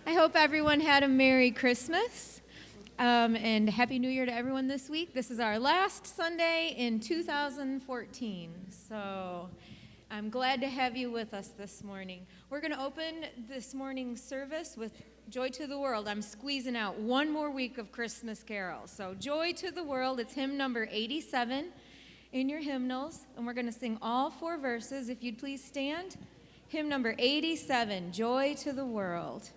I hope everyone had a Merry Christmas and Happy New Year to everyone this week. This is our last Sunday in 2014, so I'm glad to have you with us this morning. We're going to open this morning's service with Joy to the World. I'm squeezing out one more week of Christmas carols. So Joy to the World, it's hymn number 87 in your hymnals, and we're going to sing all 4 verses. If you'd please stand. Hymn number 87, Joy to the World.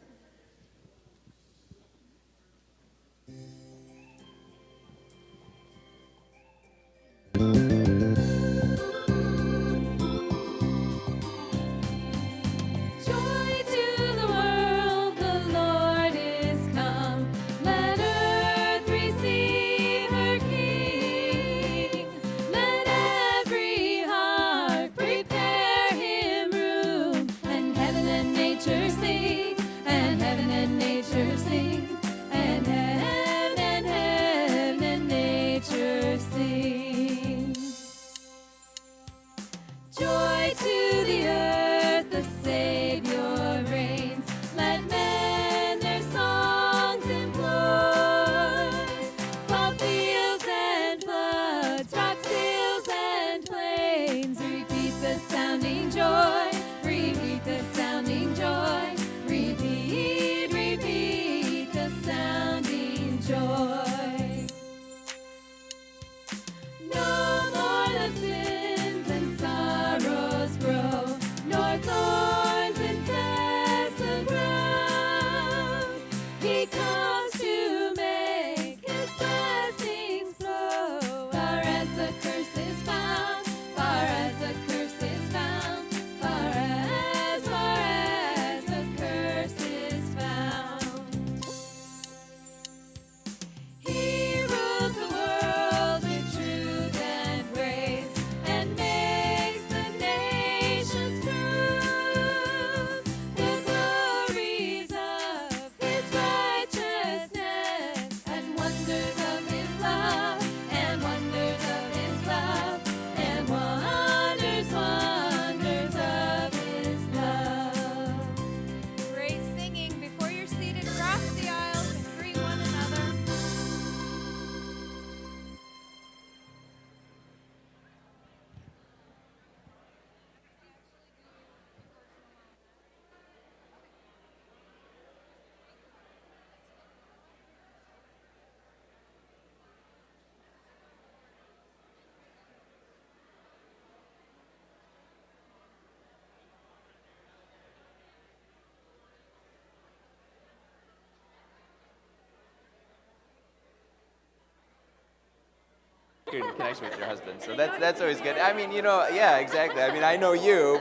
In connection with your husband, so that's always good. I mean, yeah, exactly. I mean, I know you.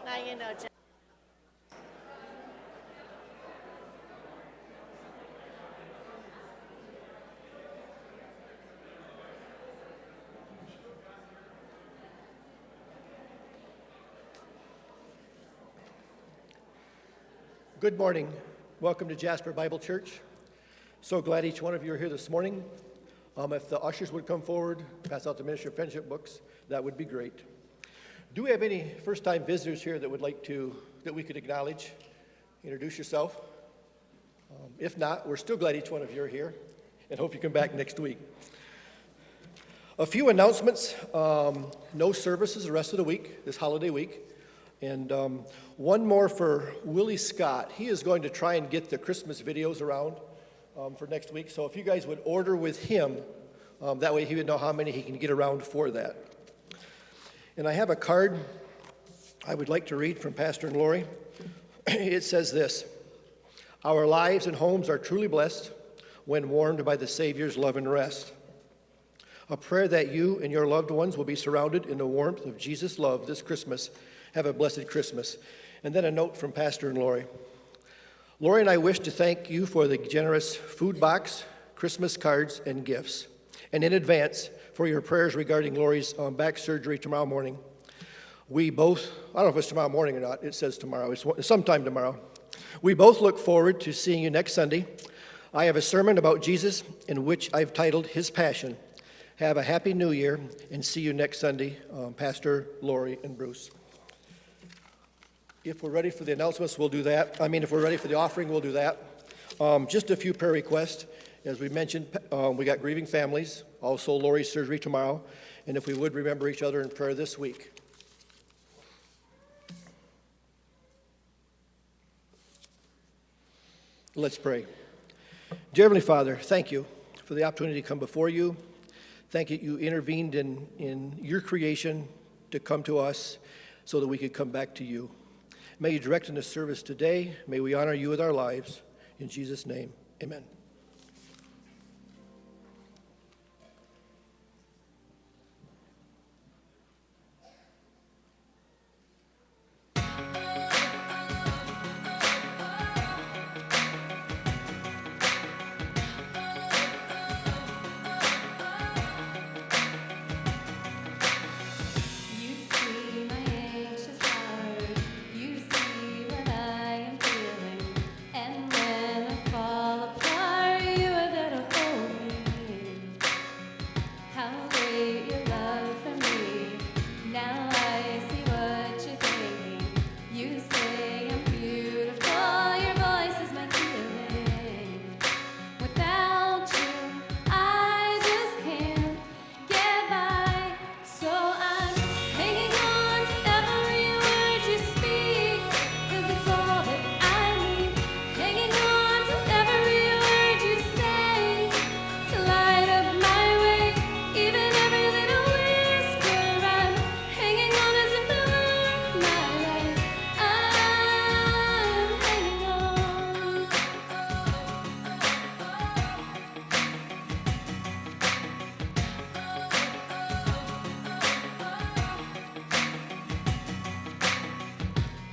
Now you know. Good morning. Welcome to Jasper Bible Church. So glad each one of you are here this morning. If the ushers would come forward, pass out the Ministry of Friendship books, that would be great. Do we have any first-time visitors here that we could acknowledge? Introduce yourself. If not, we're still glad each one of you are here and hope you come back next week. A few announcements. No services the rest of the week, this holiday week. And one more for Willie Scott. He is going to try and get the Christmas videos around for next week. So if you guys would order with him, that way he would know how many he can get around for that. And I have a card I would like to read from Pastor and Lori. It says this: "Our lives and homes are truly blessed when warmed by the Savior's love and rest. A prayer that you and your loved ones will be surrounded in the warmth of Jesus' love this Christmas. Have a blessed Christmas." And then a note from Pastor and Lori. "Lori and I wish to thank you for the generous food box, Christmas cards, and gifts, and in advance for your prayers regarding Lori's back surgery tomorrow morning. We both, I don't know if it's tomorrow morning or not, it says tomorrow, it's sometime tomorrow. We both look forward to seeing you next Sunday. I have a sermon about Jesus in which I've titled His Passion. Have a happy New Year, and see you next Sunday, Pastor, Lori, and Bruce." If we're ready for the announcements, we'll do that. If we're ready for the offering, we'll do that. Just a few prayer requests. As we mentioned, we got grieving families, also Lori's surgery tomorrow, and if we would remember each other in prayer this week. Let's pray. Dear Heavenly Father, thank you for the opportunity to come before you. Thank you you intervened in your creation to come to us so that we could come back to you. May you direct in this service today. May we honor you with our lives. In Jesus' name, amen.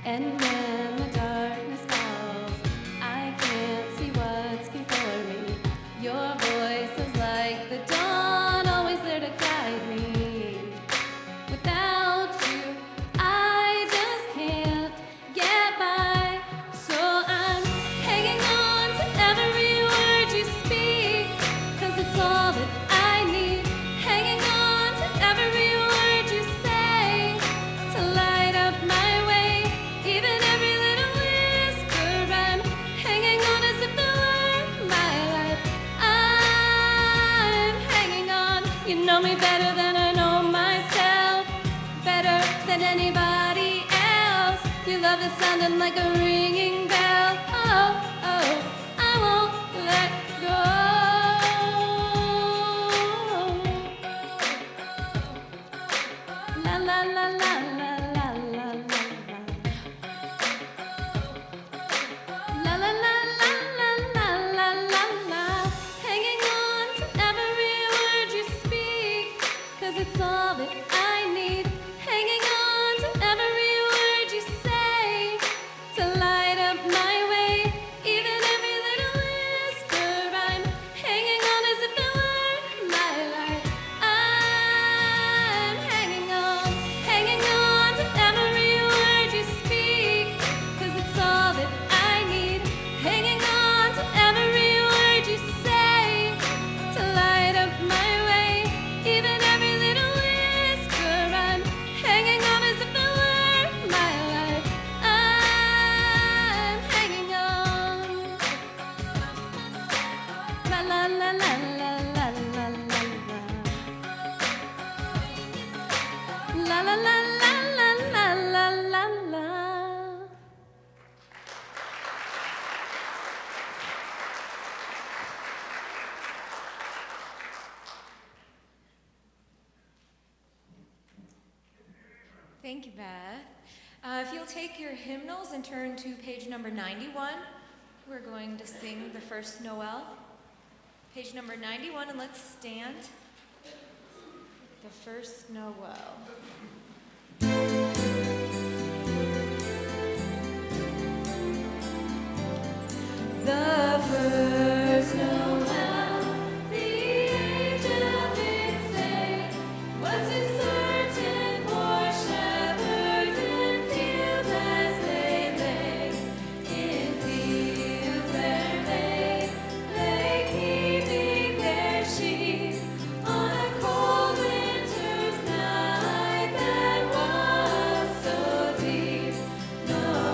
And when the darkness falls, I can't see what's before me. Your voice is like the dawn, always there to guide me. Without you, I just can't get by. So I'm hanging on to every word you speak, 'cause it's all that I need. Hanging on to every word you say to light up my way. Even every little whisper, I'm hanging on as if it were my life. I'm hanging on. You know me better than I know myself, better than anybody else. You love the sounding like a ringing bell. Oh, oh, I won't let go. La la la la la la la la. La la la la la la la la la. Hanging on to every word you speak, 'cause it's all that I need. Hanging on to every word you say to light up my way. Even every little whisper, I'm hanging on as if it were my life. I'm hanging on to every word you speak, 'cause it's all that I need. Hanging on to every word you say to light up my way. Even every little whisper, I'm hanging on as if it were my life. I'm hanging on. La la la la la la la la la. La la la la la la la la la. Thank you, Beth. If you'll take your hymnals and turn to page number 91, we're going to sing the First Noel. Page number 91, and let's stand. The First Noel. The first Noel, the angel did say, was it certain for shepherds in fields as they lay, in fields where they lay keeping their sheep on a cold winter's night that was so deep. No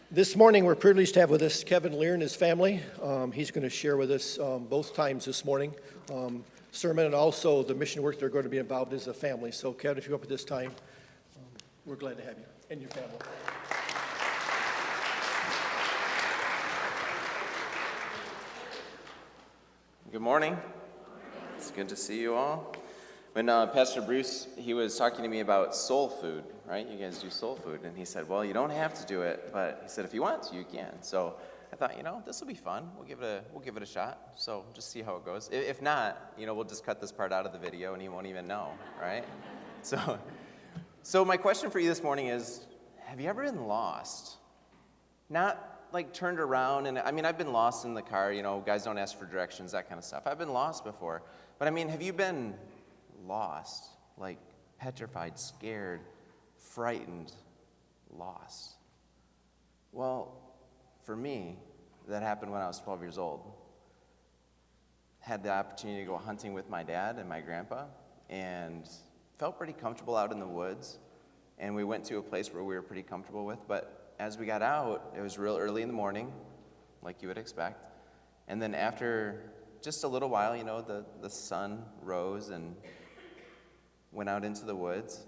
This morning, we're privileged to have with us Kevin Lehr and his family. He's going to share with us both times this morning, sermon and also the mission work they're going to be involved as a family. So, Kevin, if you're up at this time, we're glad to have you and your family. Good morning. It's good to see you all. When Pastor Bruce, he was talking to me about soul food, right? You guys do soul food. And he said, well, you don't have to do it, but he said, if you want to, you can. So I thought, this will be fun. We'll give it a shot. So just see how it goes. If not, we'll just cut this part out of the video and he won't even know, right? So my question for you this morning is, have you ever been lost? Not like turned around, and I've been lost in the car, guys don't ask for directions, that kind of stuff. I've been lost before. But have you been lost, like petrified, scared, frightened, lost? Well, for me, that happened when I was 12 years old. Had the opportunity to go hunting with my dad and my grandpa, and felt pretty comfortable out in the woods. And we went to a place where we were pretty comfortable with, but as we got out, it was real early in the morning, like you would expect. And then after just a little while, the sun rose and went out into the woods.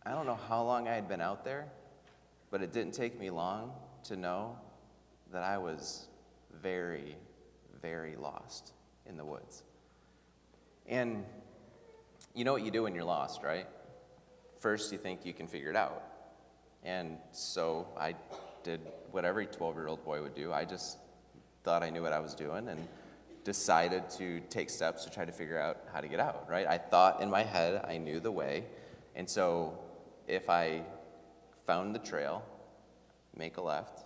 I don't know how long I had been out there, but it didn't take me long to know that I was very, very lost in the woods. And you know what you do when you're lost, right? First, you think you can figure it out. And so I did what every 12-year-old boy would do. I just thought I knew what I was doing and decided to take steps to try to figure out how to get out, right? I thought in my head I knew the way. And so if I found the trail, make a left,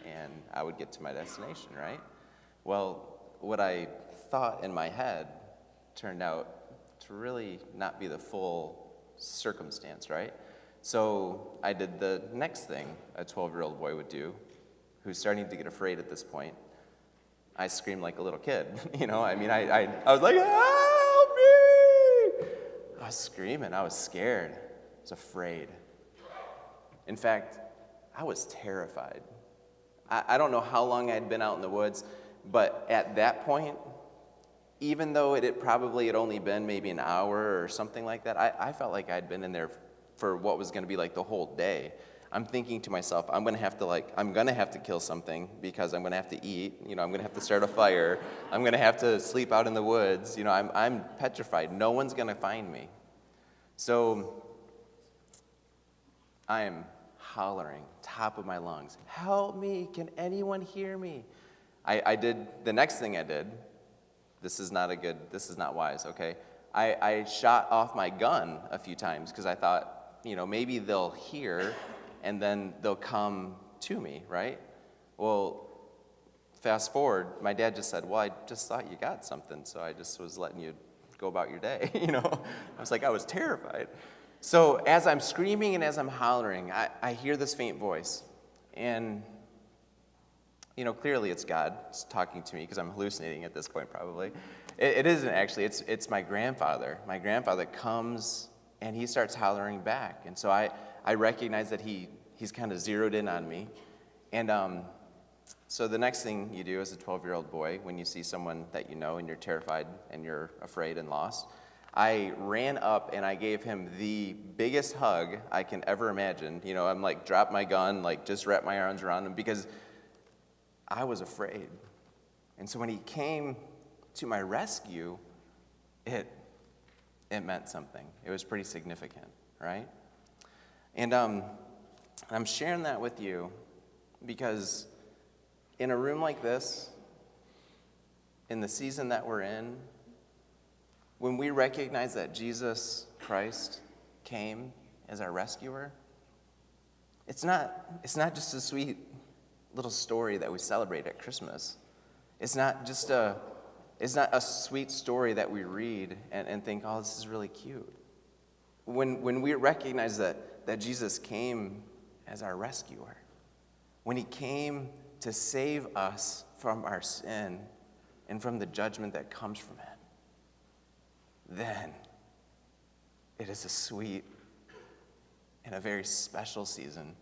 and I would get to my destination, right? Well, what I thought in my head turned out to really not be the full circumstance, right? So I did the next thing a 12-year-old boy would do, who's starting to get afraid at this point. I screamed like a little kid, I was like, help me! I was screaming, I was scared, I was afraid. In fact, I was terrified. I don't know how long I'd been out in the woods, but at that point, even though it had only been maybe an hour or something like that, I felt like I'd been in there for what was going to be like the whole day. I'm thinking to myself, I'm going to have to kill something because I'm going to have to eat, I'm going to have to start a fire, I'm going to have to sleep out in the woods, I'm petrified. No one's going to find me. So I am hollering, top of my lungs, help me, can anyone hear me? I did, the next thing I did, this is not wise, okay? I shot off my gun a few times because I thought, maybe they'll hear and then they'll come to me, right? Well, fast forward, my dad just said, well, I just thought you got something, so I just was letting you go about your day, I was terrified. So as I'm screaming and as I'm hollering, I hear this faint voice. And, clearly it's God talking to me because I'm hallucinating at this point probably. It isn't actually, it's my grandfather. My grandfather comes and he starts hollering back. And so I recognize that he's kind of zeroed in on me. And so the next thing you do as a 12-year-old boy, when you see someone that you know and you're terrified and you're afraid and lost, I ran up and I gave him the biggest hug I can ever imagine. I'm like, drop my gun, just wrap my arms around him because I was afraid. And so when he came to my rescue, it meant something. It was pretty significant, right? And I'm sharing that with you because in a room like this, in the season that we're in, when we recognize that Jesus Christ came as our rescuer, it's not just a sweet little story that we celebrate at Christmas. It's not a sweet story that we read and think, oh, this is really cute. When we recognize that Jesus came as our rescuer, when he came to save us from our sin and from the judgment that comes from it, then it is a sweet and a very special season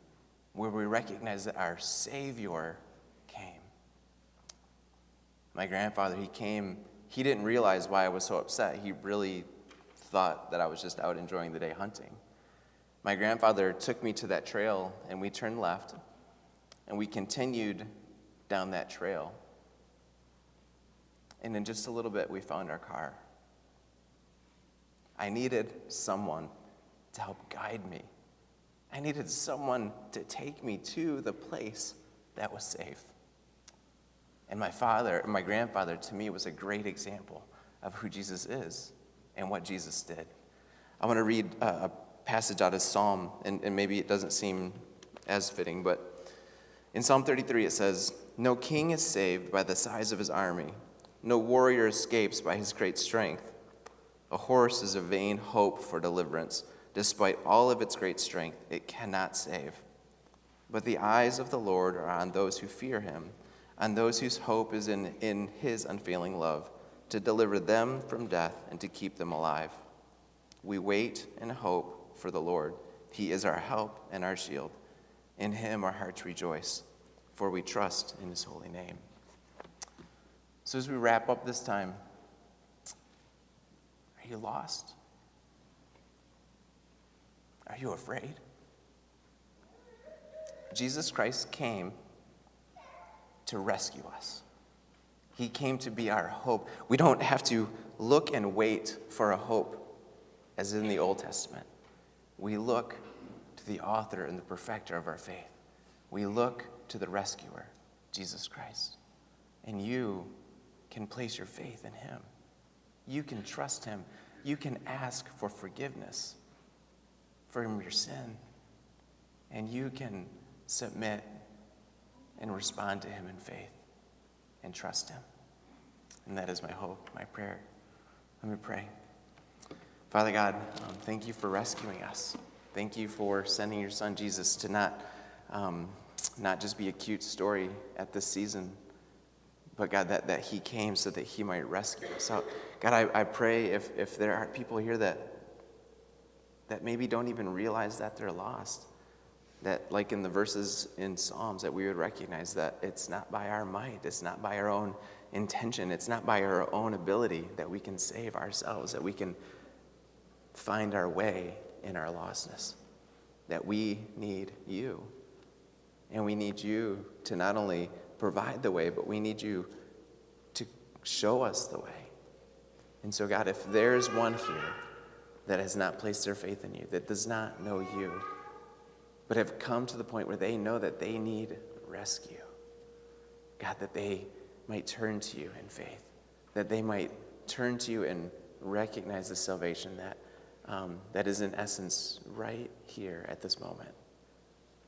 where we recognize that our Savior came. My grandfather, he didn't realize why I was so upset. He really thought that I was just out enjoying the day hunting. My grandfather took me to that trail, and we turned left, and we continued down that trail. And in just a little bit, we found our car. I needed someone to help guide me. I needed someone to take me to the place that was safe. And my grandfather, to me, was a great example of who Jesus is and what Jesus did. I want to read a passage out of Psalm, and maybe it doesn't seem as fitting, but in Psalm 33 it says, "No king is saved by the size of his army. No warrior escapes by his great strength. A horse is a vain hope for deliverance. Despite all of its great strength, it cannot save. But the eyes of the Lord are on those who fear him, on those whose hope is in his unfailing love, to deliver them from death and to keep them alive. We wait and hope for the Lord. He is our help and our shield. In him our hearts rejoice, for we trust in his holy name." So as we wrap up this time, are you lost? Are you afraid? Jesus Christ came to rescue us. He came to be our hope. We don't have to look and wait for a hope as in the Old Testament. We look to the author and the perfecter of our faith. We look to the rescuer, Jesus Christ. And you can place your faith in him. You can trust him. You can ask for forgiveness from your sin. And you can submit and respond to him in faith and trust him. And that is my hope, my prayer. Let me pray. Father God, thank you for rescuing us. Thank you for sending your son Jesus to not just be a cute story at this season, but God, that he came so that he might rescue us. So God, I pray if there are people here that maybe don't even realize that they're lost, that like in the verses in Psalms, that we would recognize that it's not by our might, it's not by our own intention, it's not by our own ability that we can save ourselves, that we can find our way in our lostness, that we need you. And we need you to not only provide the way, but we need you to show us the way. And so God, if there's one here that has not placed their faith in you, that does not know you, but have come to the point where they know that they need rescue, God, that they might turn to you in faith, that they might turn to you and recognize the salvation that is in essence right here at this moment,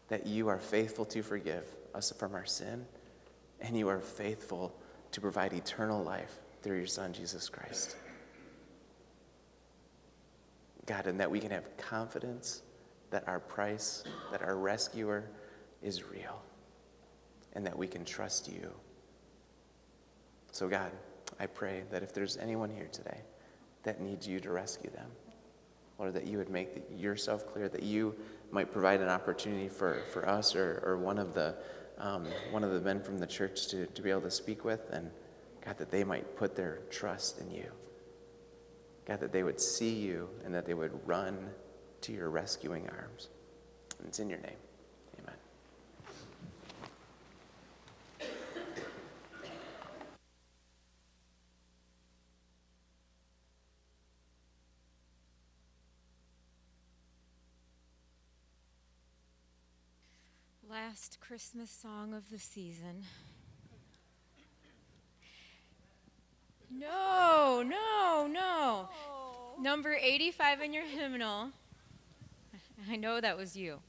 that you are faithful to forgive us from our sin, and you are faithful to provide eternal life through your son, Jesus Christ. God, and that we can have confidence that our price, that our rescuer is real, and that we can trust you. So God, I pray that if there's anyone here today that needs you to rescue them, Lord, that you would make yourself clear, that you might provide an opportunity for us or one of the men from the church to be able to speak with, and God, that they might put their trust in you. God, that they would see you and that they would run to your rescuing arms. And it's in your name. Amen. Last Christmas song of the season. No. Number 85 in your hymnal. I know that was you.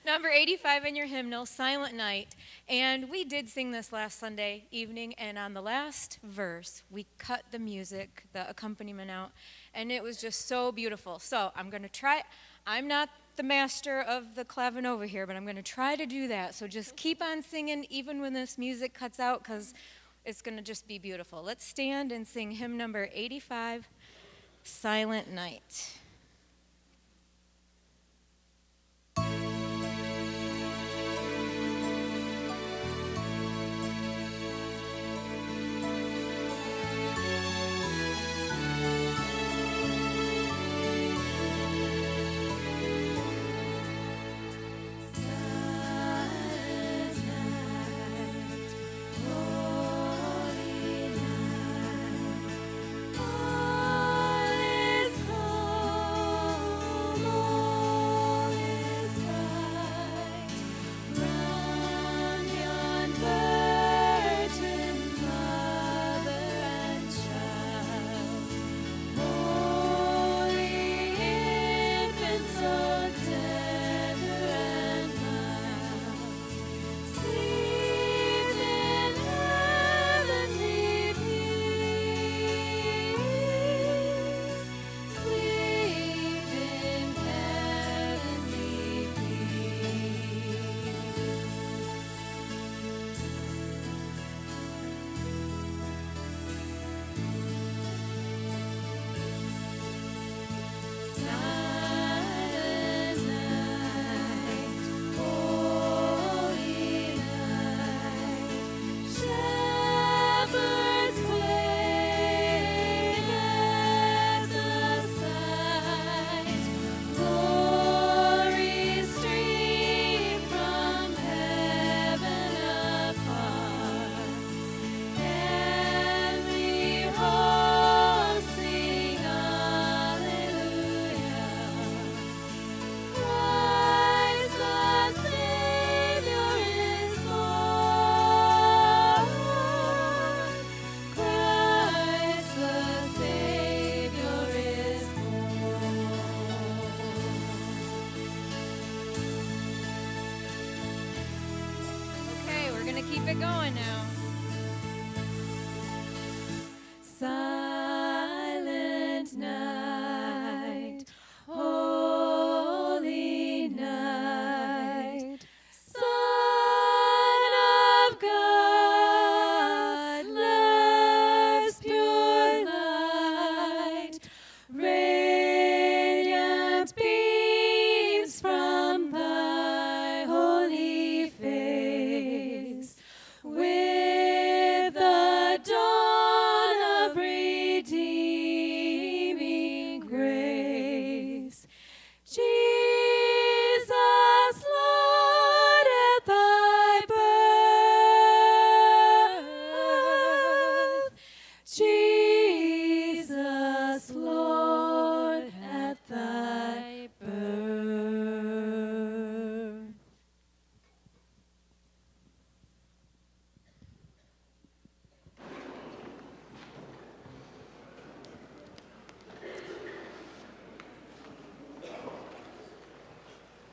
Number 85 in your hymnal, Silent Night. And we did sing this last Sunday evening, and on the last verse, we cut the music, the accompaniment out, and it was just so beautiful. So I'm going to try. I'm not the master of the clavinova here, but I'm going to try to do that. So just keep on singing even when this music cuts out, because it's going to just be beautiful. Let's stand and sing hymn number 85, Silent Night. keep it going now. Silent night, holy night, Son of God, Lehr's pure light, radiant beams from thy holy face, with the dawn of redeeming grace. Jesus, Lord, at thy birth. Jesus, Lord, at thy birth.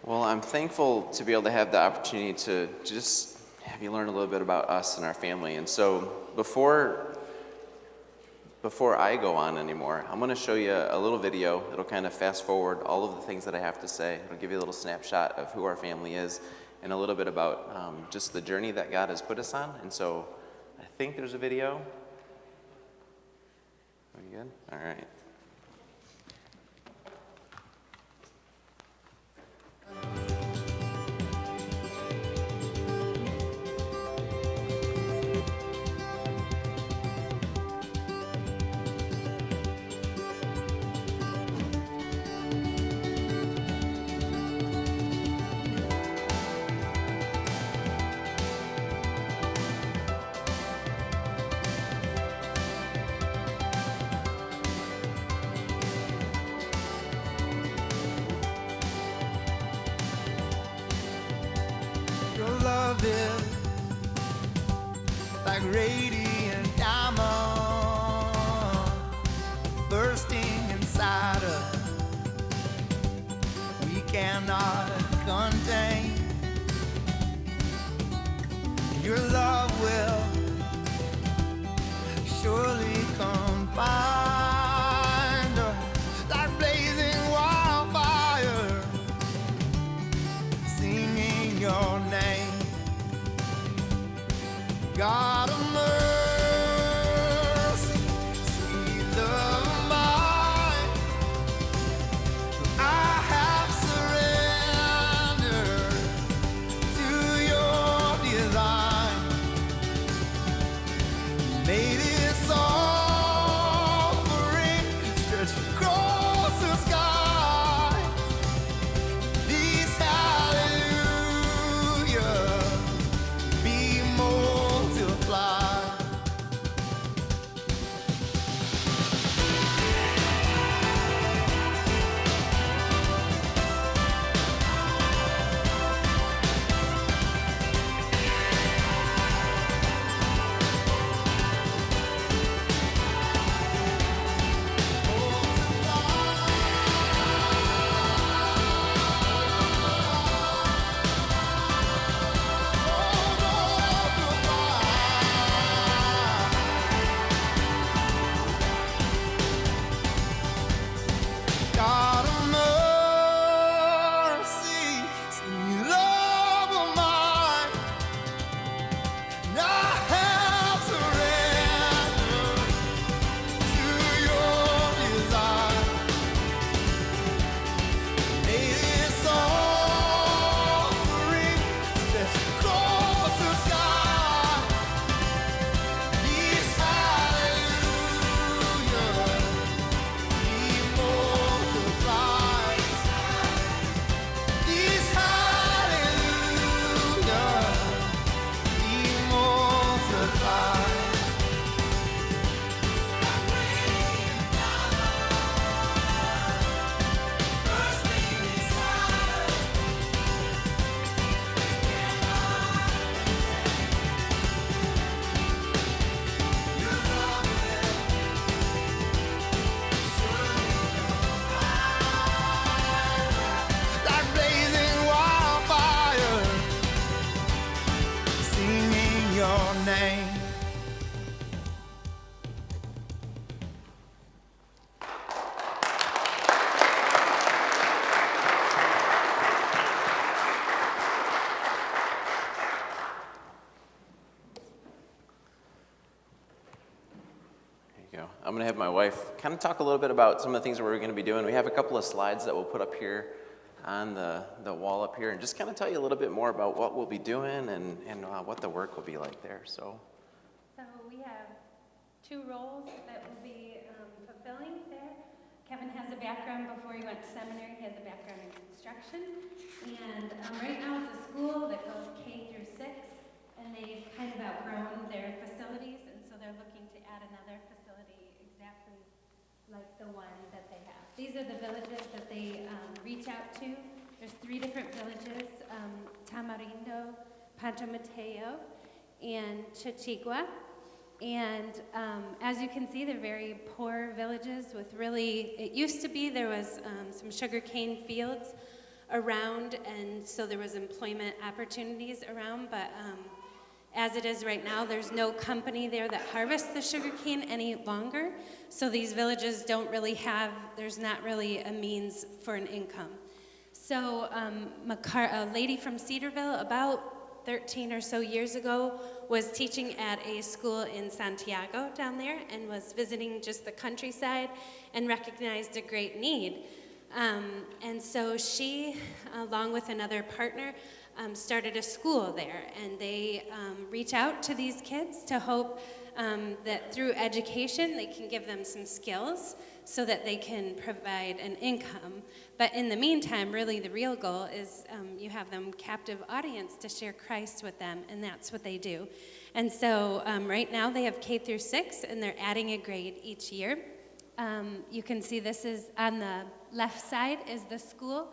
Well, I'm thankful to be able to have the opportunity to just have you learn a little bit about us and our family. And so before I go on anymore, I'm going to show you a little video. It'll kind of fast forward all of the things that I have to say. It'll give you a little snapshot of who our family is and a little bit about just the journey that God has put us on. And so I think there's a video. Are you good? All right. Your love is like radiant diamond bursting inside us. We cannot contain. Your love will surely combine like blazing wildfire, singing your name. God of mercy, sweet love mine, I have surrendered. I'm going to have my wife kind of talk a little bit about some of the things that we're going to be doing. We have a couple of slides that we'll put up here on the wall up here and just kind of tell you a little bit more about what we'll be doing and what the work will be like there. So we have 2 roles that we'll be fulfilling there. Kevin has a background before he went to seminary. He has a background in construction. And right now it's a school that goes K through 6, and they've kind of outgrown their facilities, and so they're looking to add another facility exactly like the one that they have. These are the villages that they reach out to. There's 3 different villages, Tamarindo, Pancho Mateo, and Chichigua. And as you can see, they're very poor villages with it used to be there was some sugarcane fields around, and so there was employment opportunities around, but as it is right now, there's no company there that harvests the sugarcane any longer, so these villages don't really there's not really a means for an income. So a lady from Cedarville, about 13 or so years ago, was teaching at a school in Santiago down there and was visiting just the countryside and recognized a great need. And so she, along with another partner, started a school there, and they reach out to these kids to hope that through education they can give them some skills so that they can provide an income. But in the meantime, really the real goal is you have them captive audience to share Christ with them, and that's what they do. And so right now they have K through 6, and they're adding a grade each year. You can see this is on the left side is the school,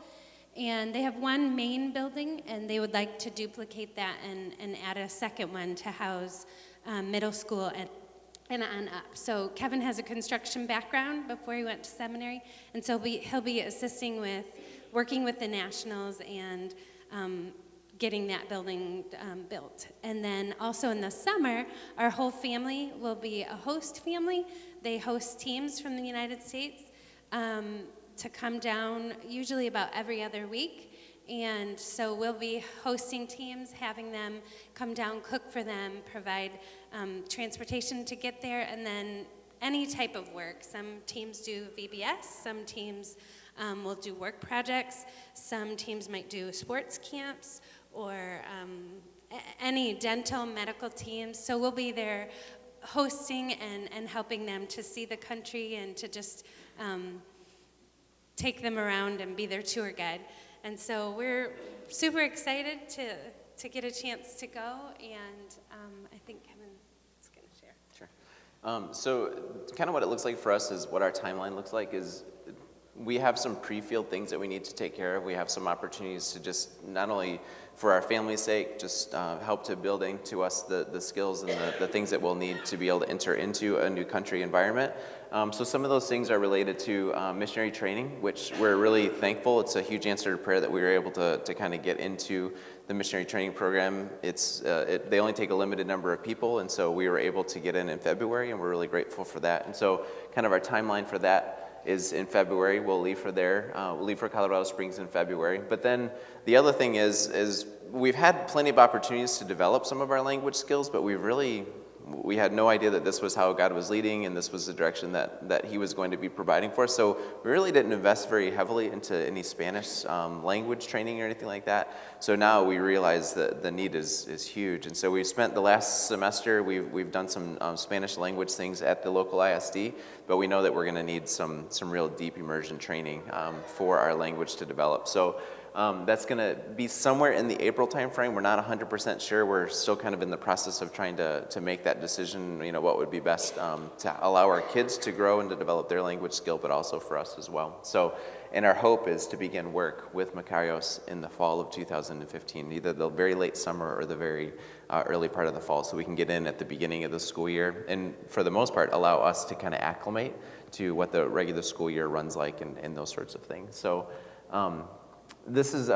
and they have 1 main building, and they would like to duplicate that and add a second one to house middle school and on up. So Kevin has a construction background before he went to seminary, and so he'll be assisting with working with the nationals and getting that building built. And then also in the summer, our whole family will be a host family. They host teams from the United States to come down usually about every other week. And so we'll be hosting teams, having them come down, cook for them, provide transportation to get there, and then any type of work. Some teams do VBS, some teams will do work projects, some teams might do sports camps, or any dental, medical teams. So we'll be there hosting and helping them to see the country and to just take them around and be their tour guide. And so we're super excited to get a chance to go, and I think Kevin's going to share. Sure. So kind of what it looks like for us is what our timeline looks like is we have some pre-field things that we need to take care of. We have some opportunities to just not only for our family's sake, just help to build into us the skills and the things that we'll need to be able to enter into a new country environment. So some of those things are related to missionary training, which we're really thankful. It's a huge answer to prayer that we were able to kind of get into the missionary training program. They only take a limited number of people, and so we were able to get in February, and we're really grateful for that. And so kind of our timeline for that is in February. We'll leave for there. We'll leave for Colorado Springs in February. But then the other thing is we've had plenty of opportunities to develop some of our language skills, but we had no idea that this was how God was leading and this was the direction that he was going to be providing for us. So we really didn't invest very heavily into any Spanish language training or anything like that. So now we realize that the need is huge. And so we've spent the last semester, we've done some Spanish language things at the local ISD, but we know that we're going to need some real deep immersion training for our language to develop. So that's going to be somewhere in the April timeframe. We're not 100% sure. We're still kind of in the process of trying to make that decision, what would be best to allow our kids to grow and to develop their language skill, but also for us as well. So, and our hope is to begin work with Makarios in the fall of 2015, either the very late summer or the very early part of the fall, so we can get in at the beginning of the school year, and for the most part, allow us to kind of acclimate to what the regular school year runs like and those sorts of things. So, this is,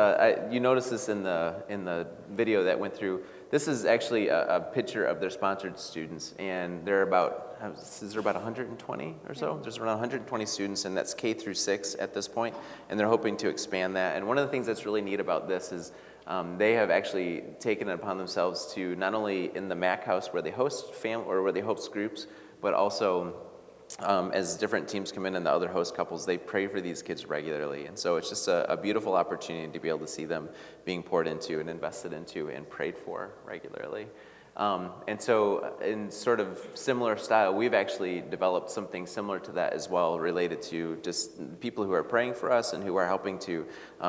you notice this in the video that went through. This is actually a picture of their sponsored students, and there are about 120 or so? There's around 120 students, and that's K through 6 at this point, and they're hoping to expand that. And one of the things that's really neat about this is they have actually taken it upon themselves to not only in the MAC house where they host where they host groups, but also as different teams come in and the other host couples, they pray for these kids regularly. And so it's just a beautiful opportunity to be able to see them being poured into and invested into and prayed for regularly. And so in sort of similar style, we've actually developed something similar to that as well, related to just people who are praying for us and who are helping to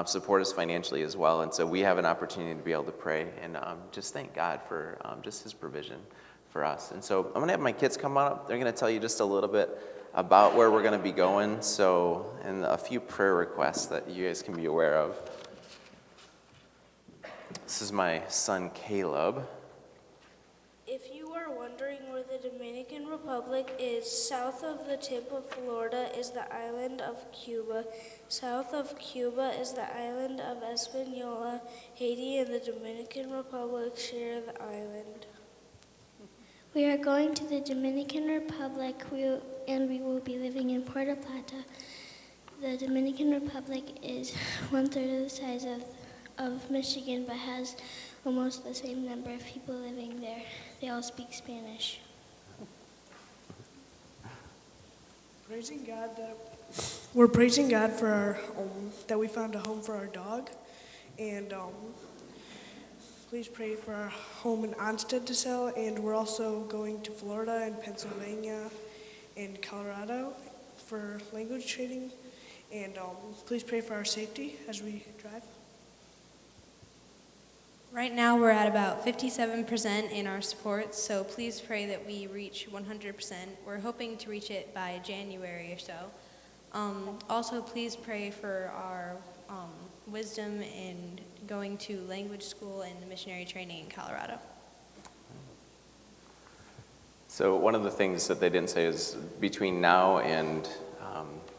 support us financially as well. And so we have an opportunity to be able to pray and just thank God for just his provision for us. And so I'm going to have my kids come on up. They're going to tell you just a little bit about where we're going to be going. So, and a few prayer requests that you guys can be aware of. This is my son, Caleb. If you are wondering where the Dominican Republic is, south of the tip of Florida is the island of Cuba. South of Cuba is the island of Hispaniola. Haiti and the Dominican Republic share the island. We are going to the Dominican Republic, and we will be living in Puerto Plata. The Dominican Republic is 1/3 of the size of Michigan, but has almost the same number of people living there. They all speak Spanish. We're praising God for our that we found a home for our dog, and please pray for our home in Onstead to sell. And we're also going to Florida and Pennsylvania and Colorado for language training. And please pray for our safety as we drive. Right now we're at about 57% in our support, so please pray that we reach 100%. We're hoping to reach it by January or so. Also, please pray for our wisdom in going to language school and the missionary training in Colorado. So one of the things that they didn't say is between now and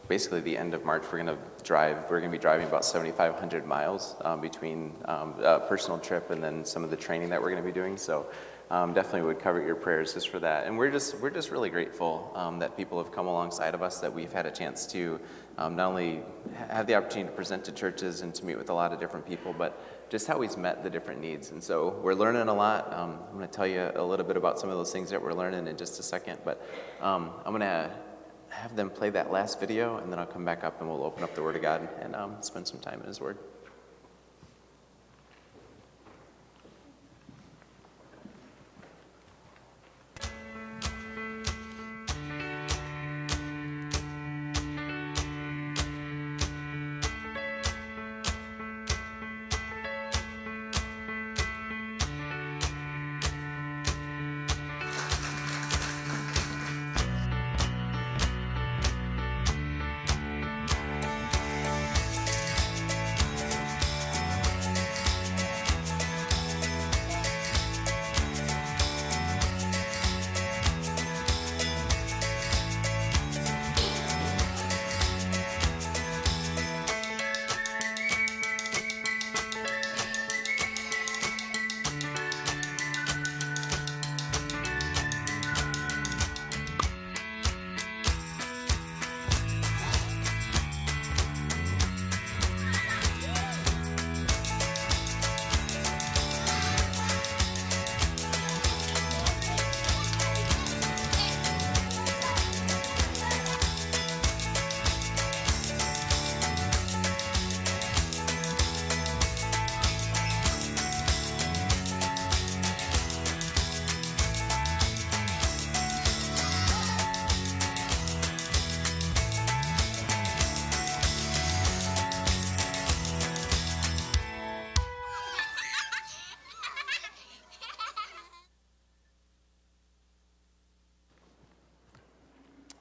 basically the end of March, we're going to be driving about 7,500 miles between a personal trip and then some of the training that we're going to be doing. So definitely would cover your prayers just for that. And we're just really grateful that people have come alongside of us, that we've had a chance to not only have the opportunity to present to churches and to meet with a lot of different people, but just how he's met the different needs. And so we're learning a lot. I'm going to tell you a little bit about some of those things that we're learning in just a second, but I'm going to have them play that last video, and then I'll come back up and we'll open up the Word of God and spend some time in His Word.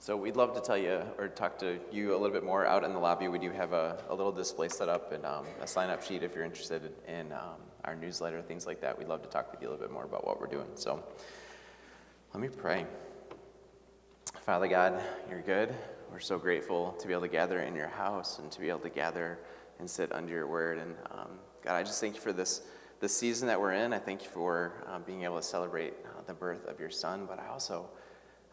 So we'd love to tell you or talk to you a little bit more out in the lobby. We do have a little display set up and a sign-up sheet if you're interested in our newsletter, things like that. We'd love to talk with you a little bit more about what we're doing. So let me pray. Father God, you're good. We're so grateful to be able to gather in your house and to be able to gather and sit under your word. And God, I just thank you for this season that we're in. I thank you for being able to celebrate the birth of your son, but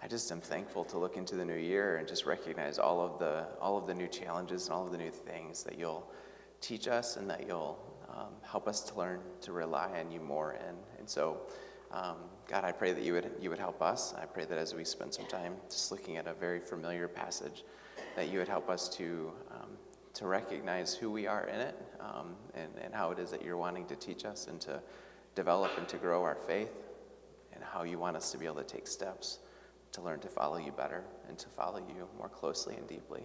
I just am thankful to look into the new year and just recognize all of the new challenges and all of the new things that you'll teach us and that you'll help us to learn to rely on you more in. And so God, I pray that you would help us. I pray that as we spend some time just looking at a very familiar passage, that you would help us to recognize who we are in it, and how it is that you're wanting to teach us and to develop and to grow our faith, and how you want us to be able to take steps to learn to follow you better and to follow you more closely and deeply.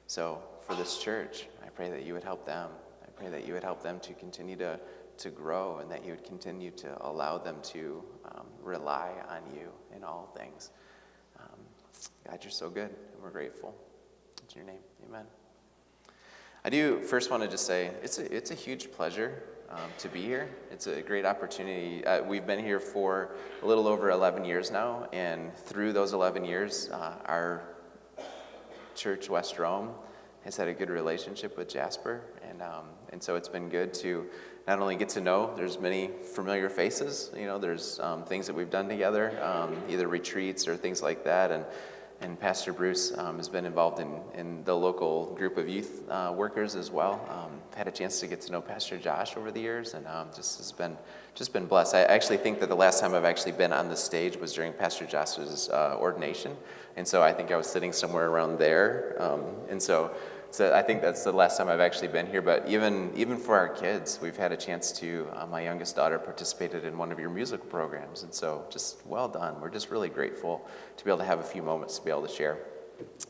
So for this church, I pray that you would help them. I pray that you would help them to continue to grow, and that you would continue to allow them to rely on you in all things. God, you're so good, and we're grateful. In your name, amen. I do first want to just say it's a huge pleasure to be here. It's a great opportunity. We've been here for a little over 11 years now, and through those 11 years, our church, West Rome, has had a good relationship with Jasper, and so it's been good to not only get to know, there's many familiar faces, there's things that we've done together, either retreats or things like that, and Pastor Bruce has been involved in the local group of youth workers as well. Had a chance to get to know Pastor Josh over the years, and just been blessed. I actually think that the last time I've actually been on the stage was during Pastor Josh's ordination, and so I think I was sitting somewhere around there, and so I think that's the last time I've actually been here. But even for our kids, we've had a chance to. My youngest daughter participated in one of your musical programs, and so just well done. We're just really grateful to be able to have a few moments to be able to share.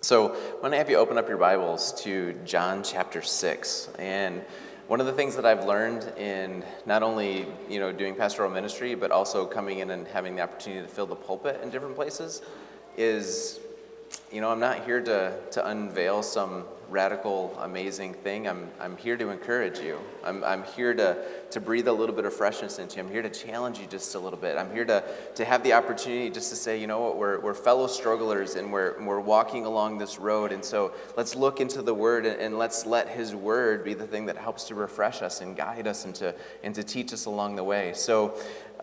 So I want to have you open up your Bibles to John chapter 6. And one of the things that I've learned in not only doing pastoral ministry, but also coming in and having the opportunity to fill the pulpit in different places is, I'm not here to unveil some radical, amazing thing. I'm here to encourage you. I'm here to breathe a little bit of freshness into you. I'm here to challenge you just a little bit. I'm here to have the opportunity just to say, we're fellow strugglers, and we're walking along this road, and so let's look into the Word, and let's let His Word be the thing that helps to refresh us and guide us and to teach us along the way. So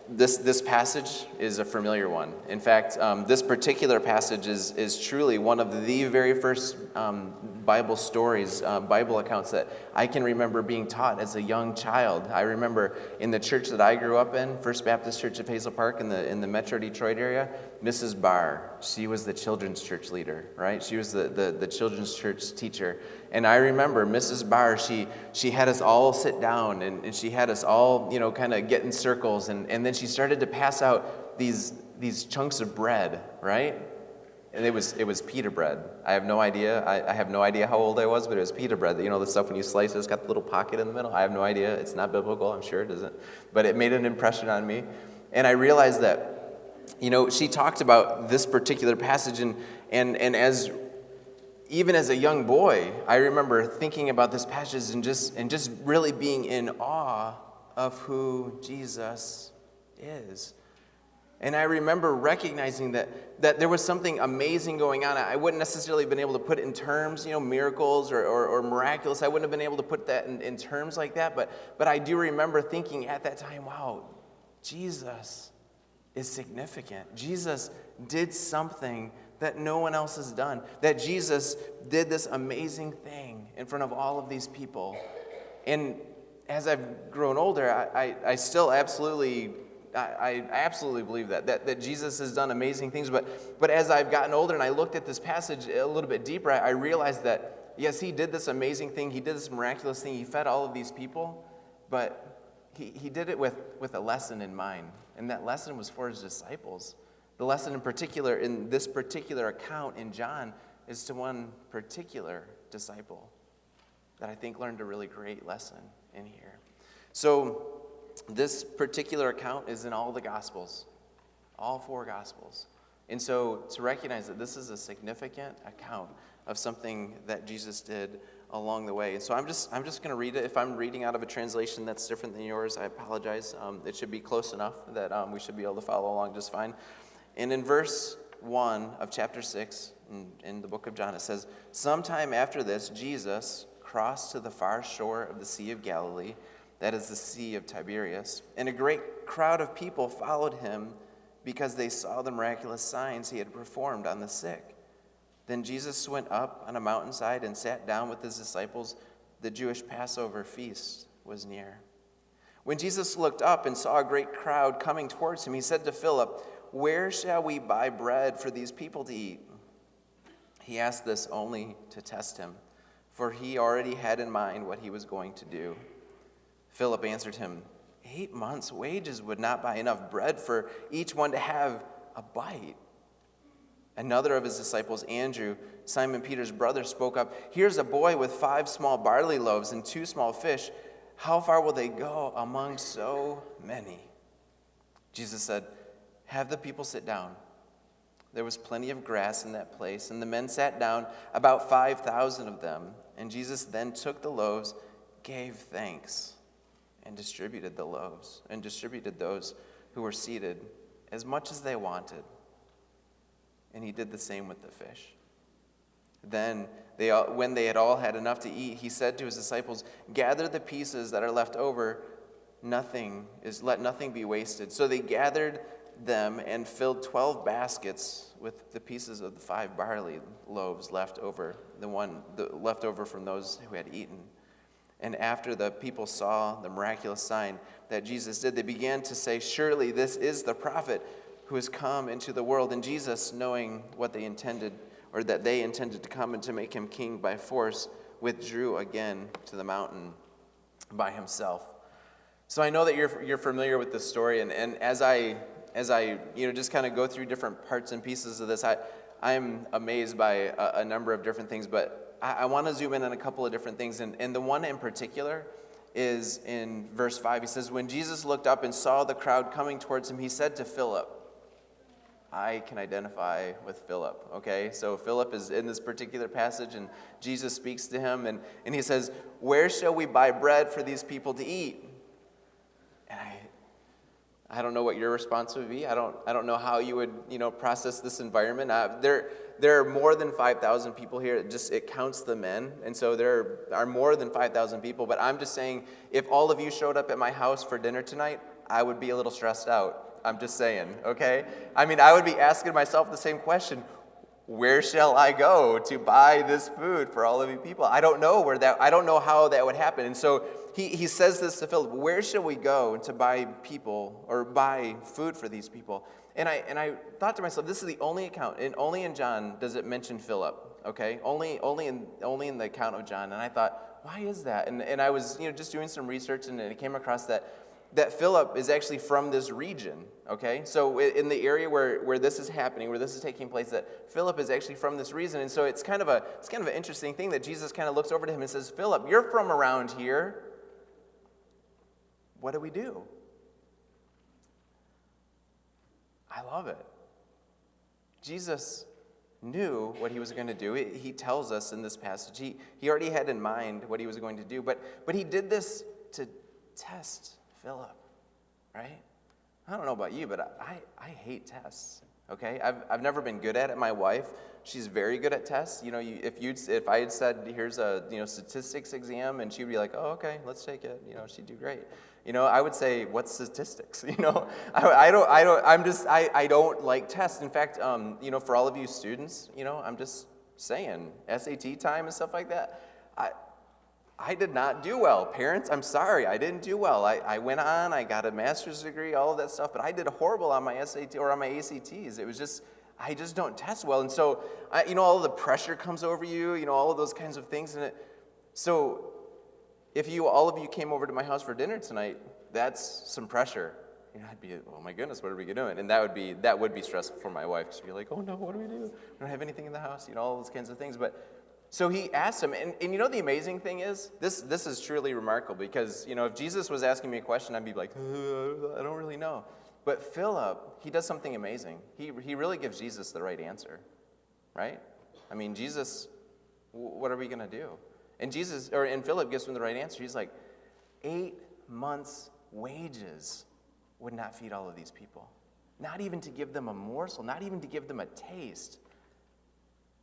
this passage is a familiar one. In fact, this particular passage is truly one of the very first Bible stories, Bible accounts that I can remember being taught as a young child. I remember in the church that I grew up in, First Baptist Church of Hazel Park in the Metro Detroit area, Mrs. Barr, she was the children's church leader, right? She was the children's church teacher. And I remember Mrs. Barr, she had us all sit down, and she had us all, kind of get in circles, and then she started to pass out these chunks of bread, right? And it was pita bread. I have no idea. I have no idea how old I was, but it was pita bread. The stuff when you slice it, it's got the little pocket in the middle. I have no idea. It's not biblical. I'm sure it isn't. But it made an impression on me. And I realized that, she talked about this particular passage, and as even as a young boy, I remember thinking about this passage and just really being in awe of who Jesus is. And I remember recognizing that there was something amazing going on. I wouldn't necessarily have been able to put it in terms, miracles or miraculous. I wouldn't have been able to put that in terms like that. But I do remember thinking at that time, wow, Jesus is significant. Jesus did something that no one else has done. That Jesus did this amazing thing in front of all of these people. And as I've grown older, I still absolutely believe that Jesus has done amazing things. But as I've gotten older and I looked at this passage a little bit deeper, I realized that, yes, he did this amazing thing. He did this miraculous thing. He fed all of these people. But he did it with a lesson in mind. And that lesson was for his disciples. The lesson in particular, in this particular account in John, is to one particular disciple that I think learned a really great lesson in here. So this particular account is in all the Gospels, all 4 Gospels. And so to recognize that this is a significant account of something that Jesus did along the way. And so I'm just going to read it. If I'm reading out of a translation that's different than yours, I apologize. It should be close enough that we should be able to follow along just fine. And in verse 1 of chapter 6 in the book of John, it says, "Sometime after this, Jesus crossed to the far shore of the Sea of Galilee, that is the Sea of Tiberias, and a great crowd of people followed him because they saw the miraculous signs he had performed on the sick. Then Jesus went up on a mountainside and sat down with his disciples. The Jewish Passover feast was near." When Jesus looked up and saw a great crowd coming towards him, he said to Philip, "Where shall we buy bread for these people to eat?" He asked this only to test him, for he already had in mind what he was going to do. Philip answered him, 8 months' wages would not buy enough bread for each one to have a bite. Another of his disciples, Andrew, Simon Peter's brother, spoke up, "Here's a boy with 5 small barley loaves and 2 small fish. How far will they go among so many?" Jesus said, "Have the people sit down." There was plenty of grass in that place, and the men sat down, about 5,000 of them. And Jesus then took the loaves, gave thanks, and distributed the loaves, and distributed those who were seated as much as they wanted. And he did the same with the fish. Then, when they had all had enough to eat, he said to his disciples, "Gather the pieces that are left over. Let nothing be wasted." So they gathered them and filled 12 baskets with the pieces of the 5 barley loaves left over from those who had eaten. And after the people saw the miraculous sign that Jesus did, they began to say, "Surely this is the prophet who has come into the world." And Jesus, knowing what they intended, or that they intended to come and to make him king by force, withdrew again to the mountain by himself. So I know that you're familiar with this story, and as I just kind of go through different parts and pieces of this, I'm amazed by a number of different things, but I want to zoom in on a couple of different things, and the one in particular is in verse 5. He says, "When Jesus looked up and saw the crowd coming towards him, he said to Philip," I can identify with Philip, okay? So Philip is in this particular passage, and Jesus speaks to him, and he says, "Where shall we buy bread for these people to eat?" And I don't know what your response would be. I don't know how you would, process this environment. There are more than 5,000 people here. It counts the men, and so there are more than 5,000 people. But I'm just saying, if all of you showed up at my house for dinner tonight, I would be a little stressed out. I'm just saying, okay? I mean, I would be asking myself the same question: where shall I go to buy this food for all of you people? I don't know how that would happen. And so he says this to Philip: where shall we go to buy people or buy food for these people? And I thought to myself, this is the only account, and only in John does it mention Philip, okay? Only in the account of John. And I thought, why is that? And I was just doing some research, and I came across that Philip is actually from this region, okay? So in the area where this is happening, where this is taking place, that Philip is actually from this region. And so it's kind of an interesting thing that Jesus kind of looks over to him and says, "Philip, you're from around here. What do we do?" I love it. Jesus knew what he was going to do. He tells us in this passage. He already had in mind what he was going to do, but he did this to test Philip, right? I don't know about you, but I hate tests, okay? I've never been good at it. My wife, she's very good at tests. If I had said, "Here's a statistics exam," and she'd be like, "Oh, okay, let's take it," she'd do great. I would say, "What's statistics?" I don't like tests. In fact, for all of you students, I'm just saying, SAT time and stuff like that, I did not do well. Parents, I'm sorry, I didn't do well. I went on, I got a master's degree, all of that stuff, but I did horrible on my SAT or on my ACTs. It was just, I just don't test well. And so, all of the pressure comes over you, all of those kinds of things. So if all of you came over to my house for dinner tonight, that's some pressure. I'd be, "Oh my goodness, what are we doing?" And that would be stressful for my wife. She'd be like, "Oh no, what do we do? We don't have anything in the house," all those kinds of things. But so he asked him, and the amazing thing is, this is truly remarkable, because if Jesus was asking me a question, I'd be like, I don't really know. But Philip, he does something amazing. He really gives Jesus the right answer, right? I mean, Jesus, what are we going to do? And Philip gives him the right answer. He's like, 8 months' wages would not feed all of these people. Not even to give them a morsel, not even to give them a taste.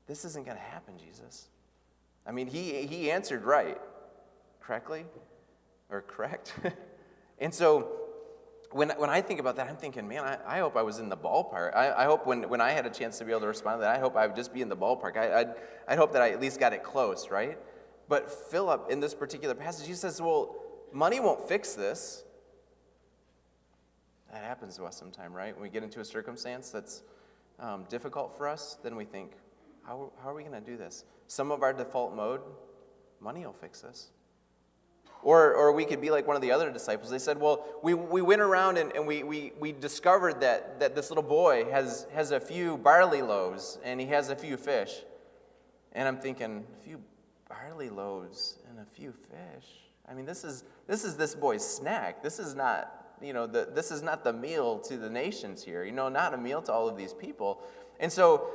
This isn't going to happen, Jesus. I mean, he answered right, correctly, or correct. And so when I think about that, I'm thinking, man, I hope I was in the ballpark. I hope when I had a chance to be able to respond to that, I hope I would just be in the ballpark. I'd hope that I at least got it close, right? But Philip, in this particular passage, he says, well, money won't fix this. That happens to us sometime, right? When we get into a circumstance that's difficult for us, then we think, how are we going to do this? Some of our default mode, money will fix this. Or we could be like one of the other disciples. They said, well, we went around and we discovered that this little boy has a few barley loaves and he has a few fish. And I'm thinking, a few barley loaves and a few fish? I mean, this is this boy's snack. This is not, this is not the meal to the nations here. Not a meal to all of these people. And so,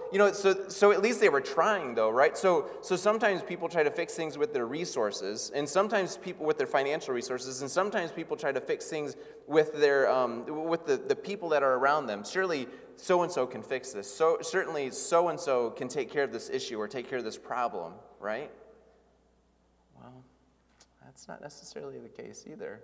so at least they were trying, though, right? So sometimes people try to fix things with their resources, and sometimes people with their financial resources, and sometimes people try to fix things with their with the people that are around them. Surely so and so can fix this. So certainly so and so can take care of this issue or take care of this problem, right? Well, that's not necessarily the case either.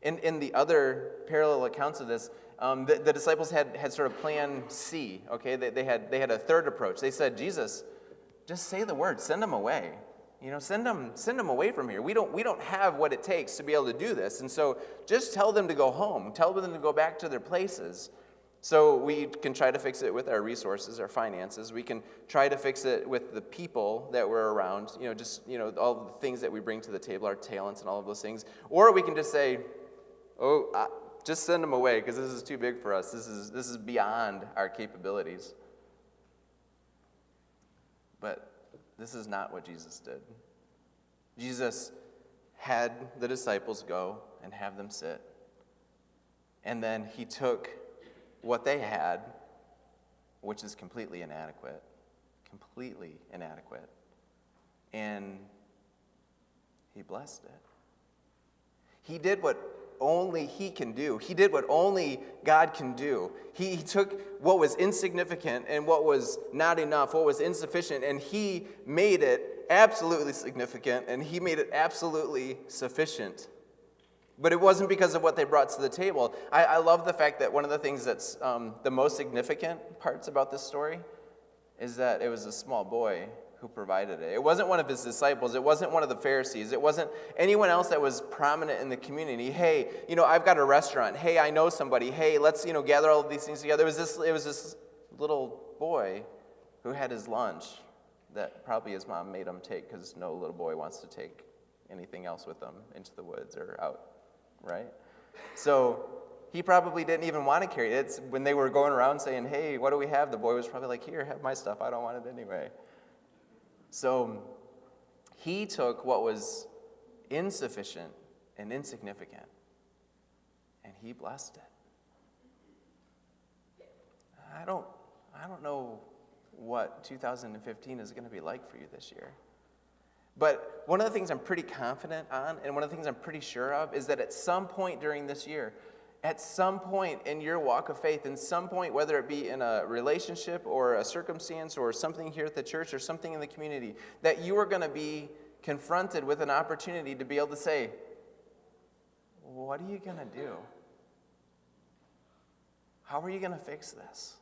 In the other parallel accounts of this, the disciples had sort of plan C, okay? They had a third approach. They said, Jesus, just say the word, send them away. Send them away from here. We don't have what it takes to be able to do this. And so just tell them to go home. Tell them to go back to their places. So we can try to fix it with our resources, our finances. We can try to fix it with the people that we're around, all the things that we bring to the table, our talents and all of those things. Or we can just say, just send them away because this is too big for us. This is beyond our capabilities. But this is not what Jesus did. Jesus had the disciples go and have them sit. And then he took what they had, which is completely inadequate, and he blessed it. He did what only he can do. He did what only God can do. He took what was insignificant and what was not enough, what was insufficient, and he made it absolutely significant, and he made it absolutely sufficient. But it wasn't because of what they brought to the table. I love the fact that one of the things that's the most significant parts about this story is that it was a small boy who provided it. It wasn't one of his disciples. It wasn't one of the Pharisees. It wasn't anyone else that was prominent in the community. Hey, I've got a restaurant. Hey, I know somebody. Hey, let's, gather all of these things together. It was this little boy who had his lunch that probably his mom made him take because no little boy wants to take anything else with them into the woods or out. Right? So he probably didn't even want to carry it. It's when they were going around saying, hey, what do we have? The boy was probably like, here, have my stuff. I don't want it anyway. So he took what was insufficient and insignificant, and he blessed it. I don't know what 2015 is going to be like for you this year. But one of the things I'm pretty confident on, and one of the things I'm pretty sure of, is that at some point during this year, at some point in your walk of faith, in some point, whether it be in a relationship or a circumstance or something here at the church or something in the community, that you are going to be confronted with an opportunity to be able to say, what are you going to do? How are you going to fix this?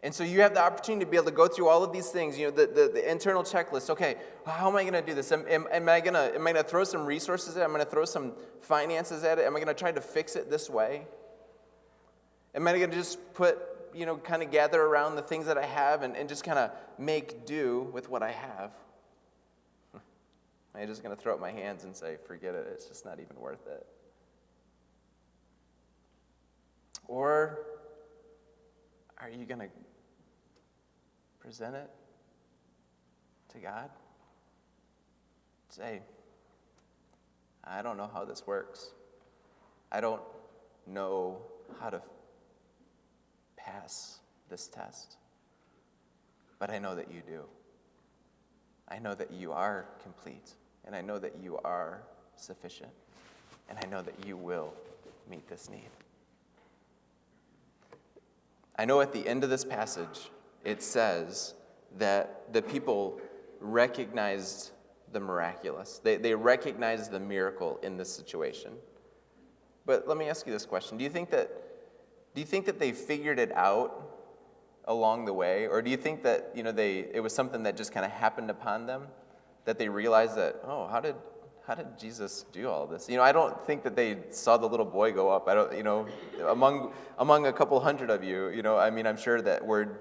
And so you have the opportunity to be able to go through all of these things, the internal checklist. Okay, how am I going to do this? Am I going to throw some resources at it? Am I going to throw some finances at it? Am I going to try to fix it this way? Am I going to just kind of gather around the things that I have and just kind of make do with what I have? Am I just going to throw up my hands and say, forget it, it's just not even worth it? Or are you going to present it to God? Say, I don't know how this works. I don't know how to pass this test. But I know that you do. I know that you are complete. And I know that you are sufficient. And I know that you will meet this need. I know at the end of this passage, it says that the people recognized the miraculous. They recognized the miracle in this situation. But let me ask you this question. Do you think that they figured it out along the way? Or do you think that, it was something that just kind of happened upon them? That they realized that, how did how did Jesus do all this? I don't think that they saw the little boy go up. I don't, among a couple hundred of you, I'm sure that word,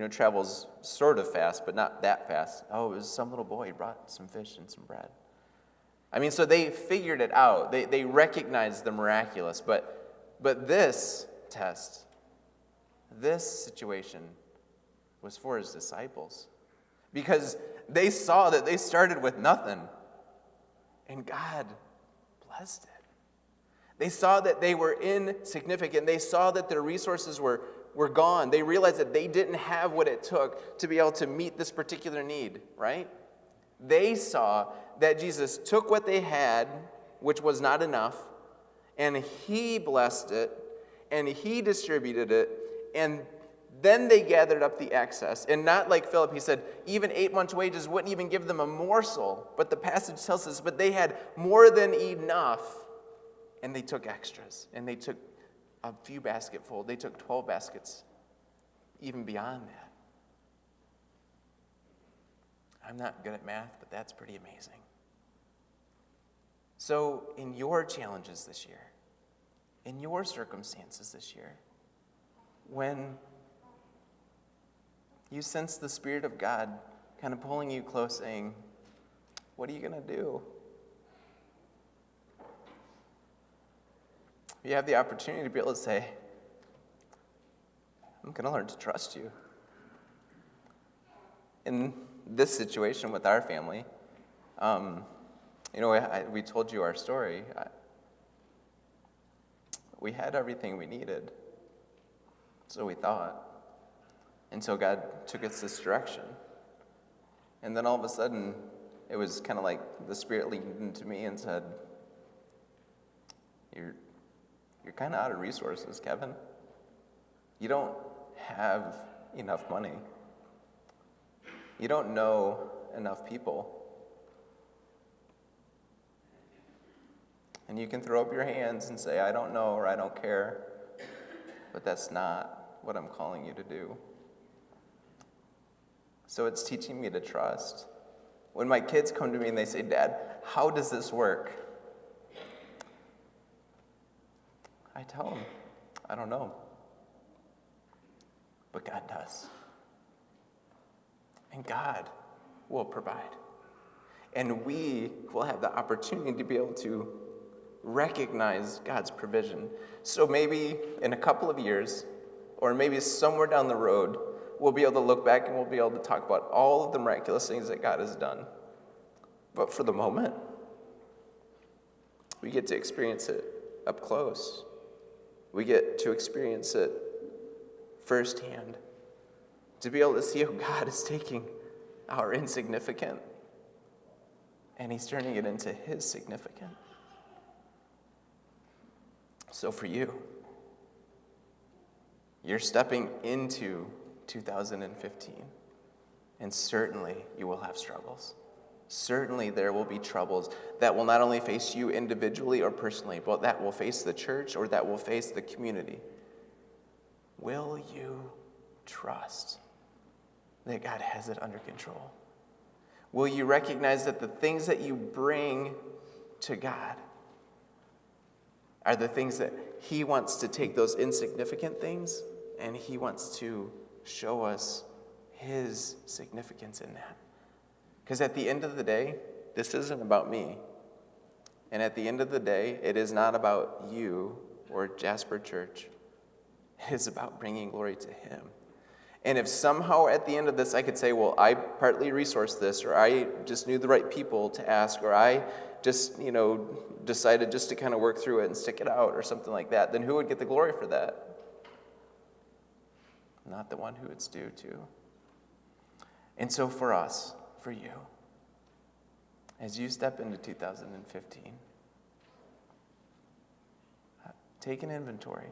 travels sort of fast, but not that fast. Oh, it was some little boy. He brought some fish and some bread. So they figured it out. They recognized the miraculous. But this test, this situation was for his disciples. Because they saw that they started with nothing. And God blessed it. They saw that they were insignificant. They saw that their resources were gone. They realized that they didn't have what it took to be able to meet this particular need, right? They saw that Jesus took what they had, which was not enough, and he blessed it, and he distributed it, and then they gathered up the excess. And not like Philip, he said, even 8 months' wages wouldn't even give them a morsel. But the passage tells us, but they had more than enough, and they took extras. And they took a few basketfuls. They took 12 baskets, even beyond that. I'm not good at math, but that's pretty amazing. So in your challenges this year, in your circumstances this year, when you sense the Spirit of God kind of pulling you close, saying, what are you going to do? You have the opportunity to be able to say, I'm going to learn to trust you. In this situation with our family, we told you our story. We had everything we needed, so we thought. Until God took us this direction. And then all of a sudden, it was kind of like the Spirit leaned into me and said, You're kind of out of resources, Kevin. You don't have enough money. You don't know enough people. And you can throw up your hands and say, I don't know, or I don't care. But that's not what I'm calling you to do. So it's teaching me to trust. When my kids come to me and they say, Dad, how does this work? I tell them, I don't know. But God does. And God will provide. And we will have the opportunity to be able to recognize God's provision. So maybe in a couple of years, or maybe somewhere down the road, we'll be able to look back and we'll be able to talk about all of the miraculous things that God has done. But for the moment, we get to experience it up close. We get to experience it firsthand. To be able to see how God is taking our insignificant and he's turning it into his significant. So for you, you're stepping into 2015. And certainly you will have struggles. Certainly there will be troubles that will not only face you individually or personally, but that will face the church or that will face the community. Will you trust that God has it under control? Will you recognize that the things that you bring to God are the things that he wants to take those insignificant things and he wants to show us his significance in that. Because at the end of the day, this isn't about me. And at the end of the day, it is not about you or Jasper Church. It is about bringing glory to him. And if somehow at the end of this I could say, well, I partly resourced this, or I just knew the right people to ask, or I just, decided just to kind of work through it and stick it out or something like that, then who would get the glory for that? Not the one who it's due to. And so for us, for you, as you step into 2015, take an inventory.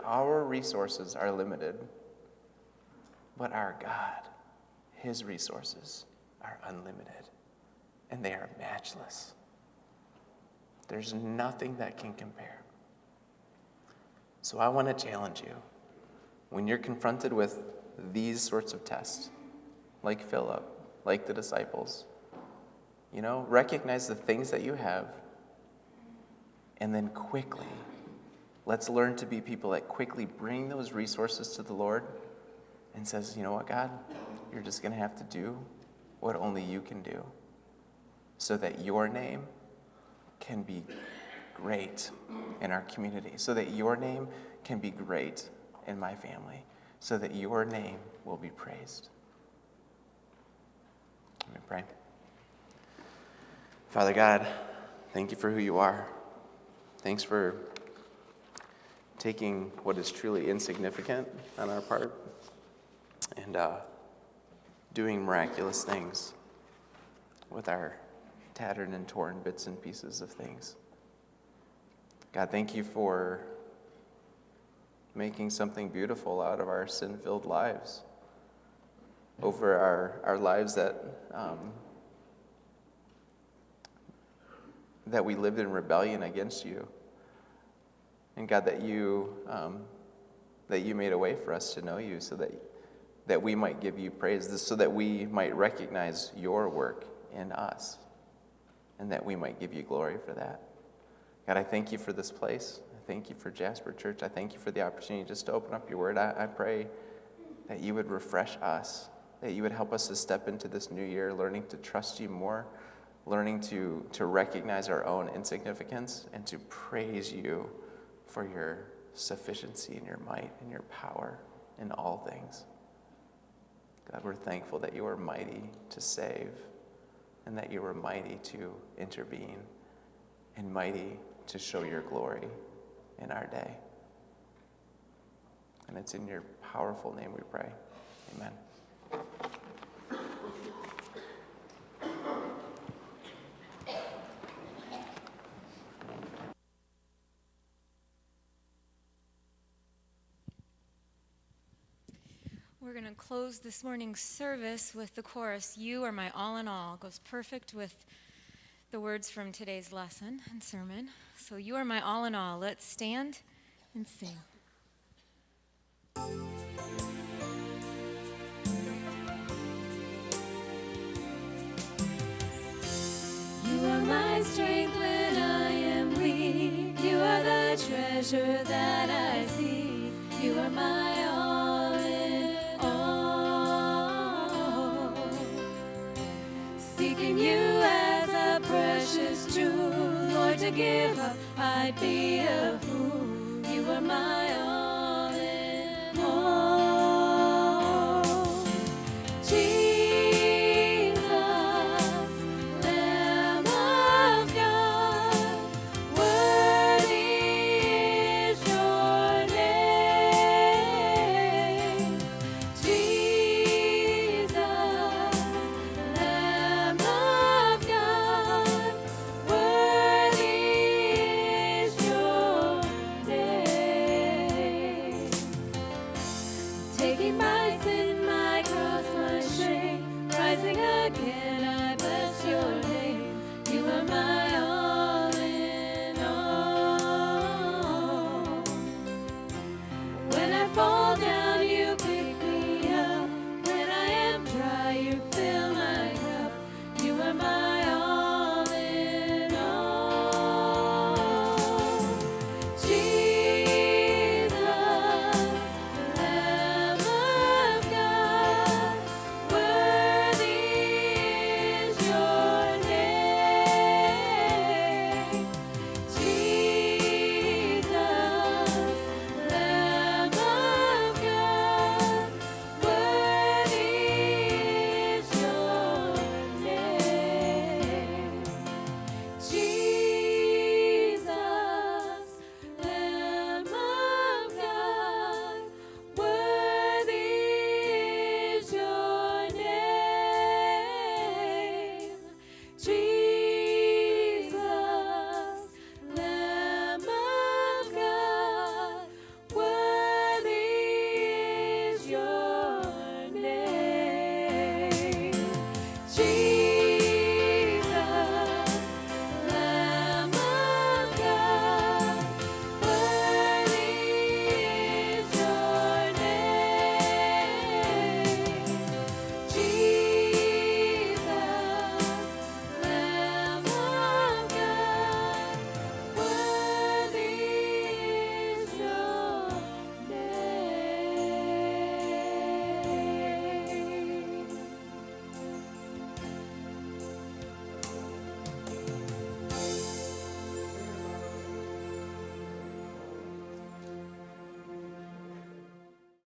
Our resources are limited, but our God, his resources are unlimited, and they are matchless. There's nothing that can compare. So I want to challenge you, when you're confronted with these sorts of tests, like Philip, like the disciples, Recognize the things that you have, and then quickly, let's learn to be people that quickly bring those resources to the Lord and says, you know what, God, you're just going to have to do what only you can do so that your name can be great in our community, so that your name can be great in my family, so that your name will be praised. Let me pray. Father God, thank you for who you are. Thanks for taking what is truly insignificant on our part and doing miraculous things with our tattered and torn bits and pieces of things. God, thank you for making something beautiful out of our sin-filled lives, over our lives that we lived in rebellion against you. And God, that you made a way for us to know you so that we might give you praise, so that we might recognize your work in us, and that we might give you glory for that. God, I thank you for this place. I thank you for Jasper Church. I thank you for the opportunity just to open up your word. I pray that you would refresh us, that you would help us to step into this new year learning to trust you more, learning to recognize our own insignificance, and to praise you for your sufficiency and your might and your power in all things. God, we're thankful that you are mighty to save, and that you are mighty to intervene, and mighty to show your glory in our day. And it's in your powerful name we pray. Amen. We're going to close this morning's service with the chorus, "You Are My All in All." It goes perfect with the words from today's lesson and sermon. So, you are my all in all. Let's stand and sing. You are my strength when I am weak. You are the treasure that I seek. You are my all in all. Seeking you as a precious jewel, Lord, to give up I'd be a fool. You are my all in all.